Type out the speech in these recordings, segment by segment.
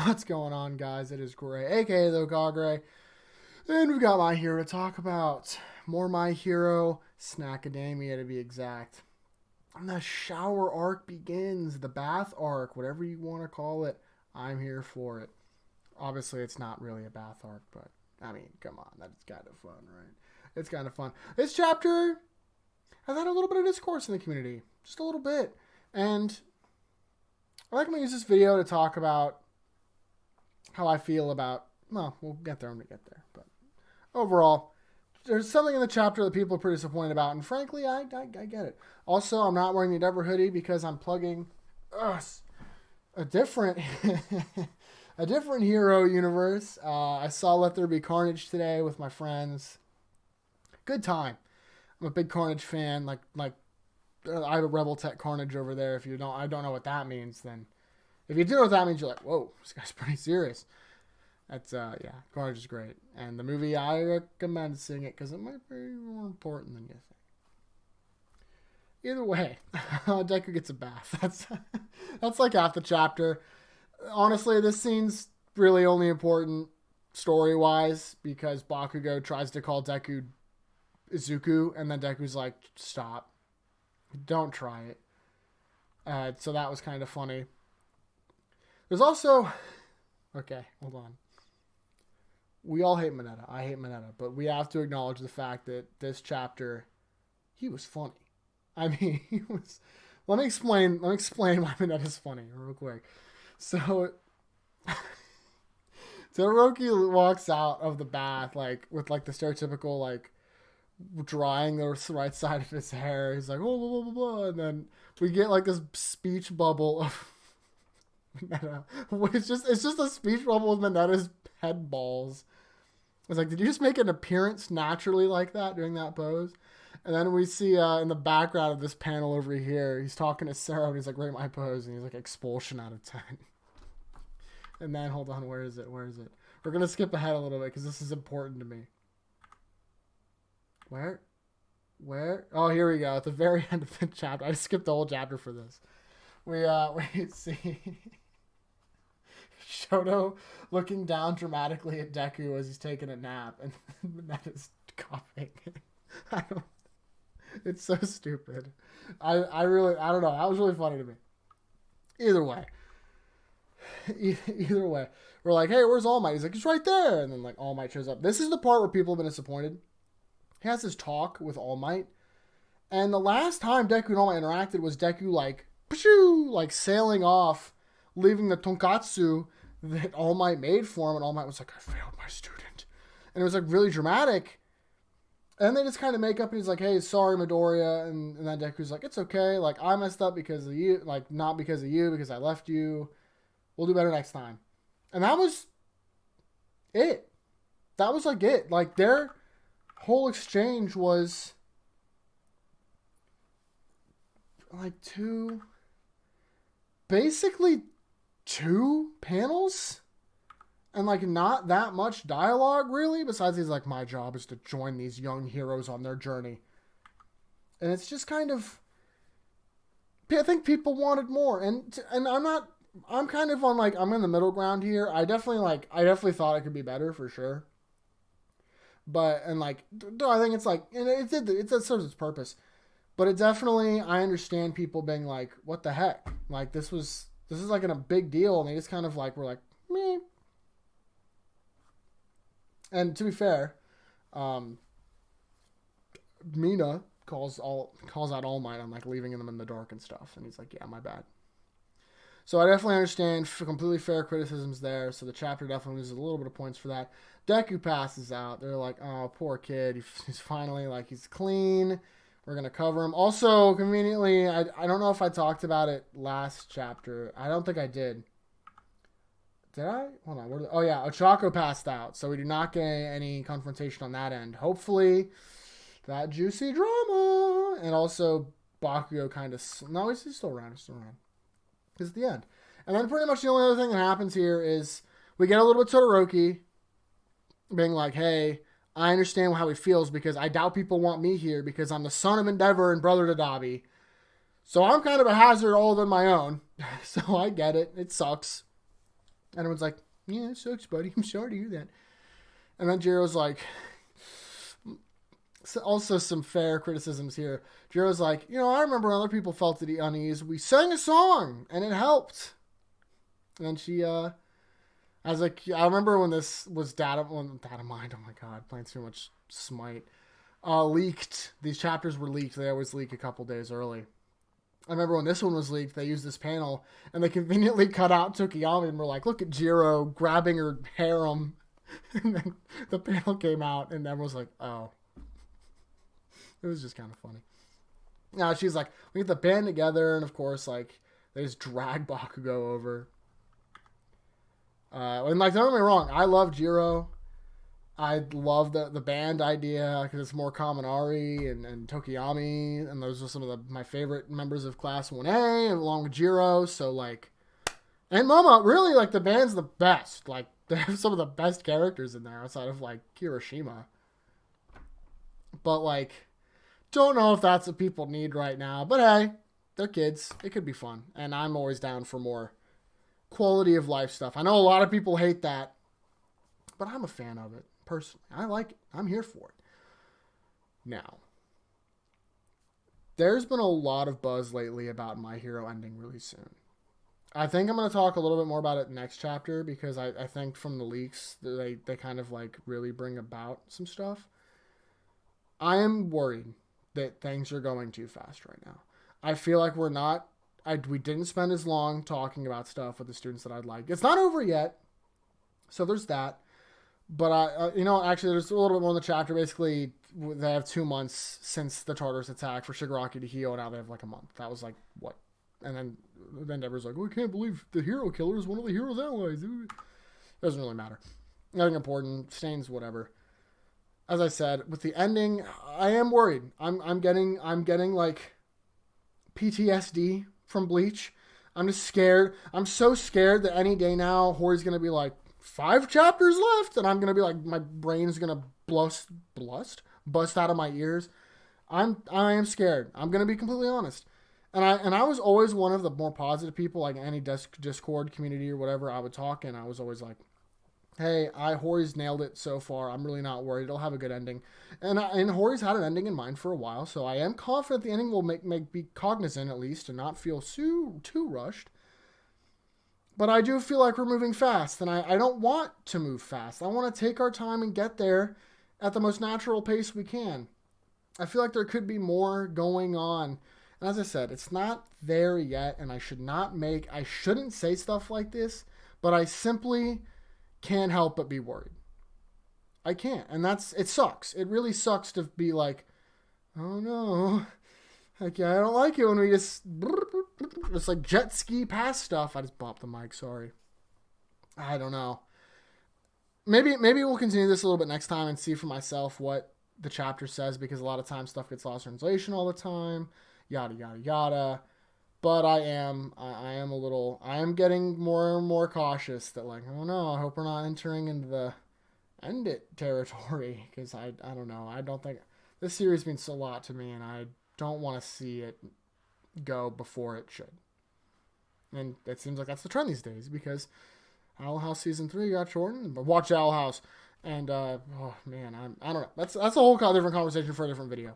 What's going on, guys? It is Gray, aka the Gagre, and we've got My Hero to talk about. More My Hero, Snackademia to be exact. And the shower arc begins, the bath arc, whatever you want to call it. I'm here for it. Obviously, it's not really a bath arc, but I mean, come on, that's kind of fun, right? It's kind of fun. This chapter has had a little bit of discourse in the community, just a little bit, and I like to use this video to talk about how I feel about, well, we'll get there when we get there. But overall, there's something in the chapter that people are pretty disappointed about. And frankly, I get it. Also, I'm not wearing the Endeavor hoodie because I'm plugging a different a different hero universe. I saw Let There Be Carnage today with my friends. Good time. I'm a big Carnage fan. Like I have a Rebel Tech Carnage over there. If you don't, I don't know what that means, then if you do know what that means, you're like, whoa, this guy's pretty serious. That's, yeah, Carnage is great. And the movie, I recommend seeing it because it might be more important than you think. Either way, Deku gets a bath. That's like half the chapter. Honestly, this scene's really only important story-wise because Bakugo tries to call Deku Izuku, and then Deku's like, stop. Don't try it. So that was kind of funny. There's also... Okay, hold on. We all hate Mineta. I hate Mineta. But we have to acknowledge the fact that this chapter, he was funny. I mean, he was... Let me explain why Mineta's funny real quick. So, Todoroki walks out of the bath, like, with, like, the stereotypical, like, drying the right side of his hair. He's like, oh, blah, blah, blah, blah. And then we get, like, this speech bubble of Mineta. It's just a speech bubble with Mineta's head balls. It's like, did you just make an appearance naturally like that during that pose? And then we see in the background of this panel over here, he's talking to Sarah and he's like, rate my pose. And he's like, expulsion out of 10. And then, hold on, where is it? We're going to skip ahead a little bit because this is important to me. Where? Oh, here we go. At the very end of the chapter. I skipped the whole chapter for this. We see Shoto looking down dramatically at Deku as he's taking a nap, and Mineta's coughing. It's so stupid. I don't know. That was really funny to me. Either way, we're like, hey, where's All Might? He's like, he's right there, and then like All Might shows up. This is the part where people have been disappointed. He has this talk with All Might, and the last time Deku and All Might interacted was Deku like, pshoo, like sailing off, leaving the tonkatsu that All Might made for him, and All Might was like, I failed my student. And it was like really dramatic. And they just kind of make up, and he's like, hey, sorry, Midoriya. And then Deku's like, it's okay. Like, I messed up because of you. Like, not because of you, because I left you. We'll do better next time. And that was it. That was like it. Like, their whole exchange was like basically two panels and like not that much dialogue really, besides he's like, my job is to join these young heroes on their journey. And it's just kind of, I think people wanted more, and I'm kind of on like, I'm in the middle ground here. I definitely thought it could be better for sure, but and like I think it's like, and it serves its purpose, but it definitely, I understand people being like, what the heck, like this is like a big deal, and they just kind of like were like, meh. And to be fair, Mina calls out All Might on like leaving them in the dark and stuff, and he's like, yeah, my bad. So I definitely understand completely fair criticisms there. So the chapter definitely loses a little bit of points for that. Deku passes out. They're like, oh, poor kid. He's finally like, he's clean. We're going to cover him. Also, conveniently, I don't know if I talked about it last chapter. I don't think I did. Did I? Hold on. Oh, yeah. Ochako passed out. So we do not get any confrontation on that end. Hopefully, that juicy drama. And also, Bakugo kind of... No, he's still around. It's the end. And then pretty much the only other thing that happens here is we get a little bit of Todoroki being like, hey, I understand how he feels because I doubt people want me here because I'm the son of Endeavor and brother to Dabi. So I'm kind of a hazard all than my own. So I get it. It sucks. And everyone's like, yeah, it sucks, buddy. I'm sorry to hear that. And then Jiro's like, also some fair criticisms here. Jiro's like, I remember when other people felt at unease. We sang a song and it helped. And then she, I was like, I remember when this was Data Mind, oh my god, playing too much Smite, leaked. These chapters were leaked. They always leak a couple days early. I remember when this one was leaked, they used this panel, and they conveniently cut out Tokiyami and were like, look at Jiro grabbing her harem. And then the panel came out, and everyone was like, oh. It was just kind of funny. Now, she's like, we get the band together, and of course, like, they just drag Bakugo over. And, like, don't get me wrong, I love Jiro. I love the band idea because it's more Kaminari and Tokiyami, and those are some of my favorite members of Class 1A, along with Jiro. So, like, and Mama, really, like, the band's the best. Like, they have some of the best characters in there outside of, like, Kirishima. But, like, don't know if that's what people need right now. But hey, they're kids. It could be fun. And I'm always down for more quality of life stuff. I know a lot of people hate that, but I'm a fan of it. Personally, I like it. I'm here for it. Now, there's been a lot of buzz lately about My Hero ending really soon. I think I'm going to talk a little bit more about it next chapter because I think from the leaks, they kind of like really bring about some stuff. I am worried that things are going too fast right now. I feel like we didn't spend as long talking about stuff with the students that I'd like. It's not over yet, so there's that. But actually, there's a little bit more in the chapter. Basically, they have 2 months since the Tartarus attack for Shigaraki to heal. Now they have like a month. That was like what? And then Endeavor's like, "We can't believe the hero killer is one of the hero's allies." It doesn't really matter. Nothing important. Stains, whatever. As I said, with the ending, I am worried. I'm getting like PTSD from Bleach. I'm just scared. I'm so scared that any day now, Hori's gonna be like, 5 chapters left, and I'm gonna be like, my brain's gonna bust out of my ears. I am scared. I'm gonna be completely honest. And I was always one of the more positive people, like any Discord community or whatever I would talk in. I was always like, hey, Hori's nailed it so far. I'm really not worried. It'll have a good ending. And Hori's had an ending in mind for a while, so I am confident the ending will be cognizant at least and not feel too rushed. But I do feel like we're moving fast, and I don't want to move fast. I want to take our time and get there at the most natural pace we can. I feel like there could be more going on. And as I said, it's not there yet, and I shouldn't say stuff like this, but I simply can't help but be worried. I can't. And it sucks. It really sucks to be like, oh no, like, I don't like it when we just like jet ski past stuff. I just bopped the mic, sorry. I don't know. Maybe we'll continue this a little bit next time and see for myself what the chapter says, because a lot of times stuff gets lost in translation all the time, yada yada yada. But I am getting more and more cautious that, like, oh no, I hope we're not entering into the end it territory, because I don't know. I don't think this series means a lot to me, and I don't want to see it go before it should. And it seems like that's the trend these days, because Owl House Season 3 got shortened. But watch Owl House. And, oh man, I don't know. That's a whole different conversation for a different video.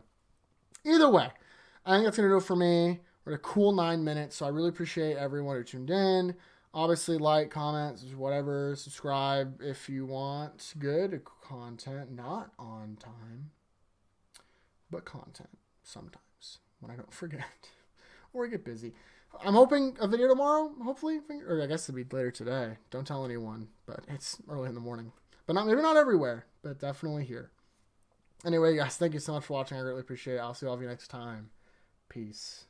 Either way, I think that's going to do it for me. We're at a cool 9 minutes, so I really appreciate everyone who tuned in. Obviously, like, comment, whatever, subscribe if you want good content, not on time, but content sometimes when I don't forget or I get busy. I'm hoping a video tomorrow, hopefully, or I guess it'll be later today. Don't tell anyone, but it's early in the morning. But maybe not everywhere, but definitely here. Anyway, guys, thank you so much for watching. I really appreciate it. I'll see all of you next time. Peace.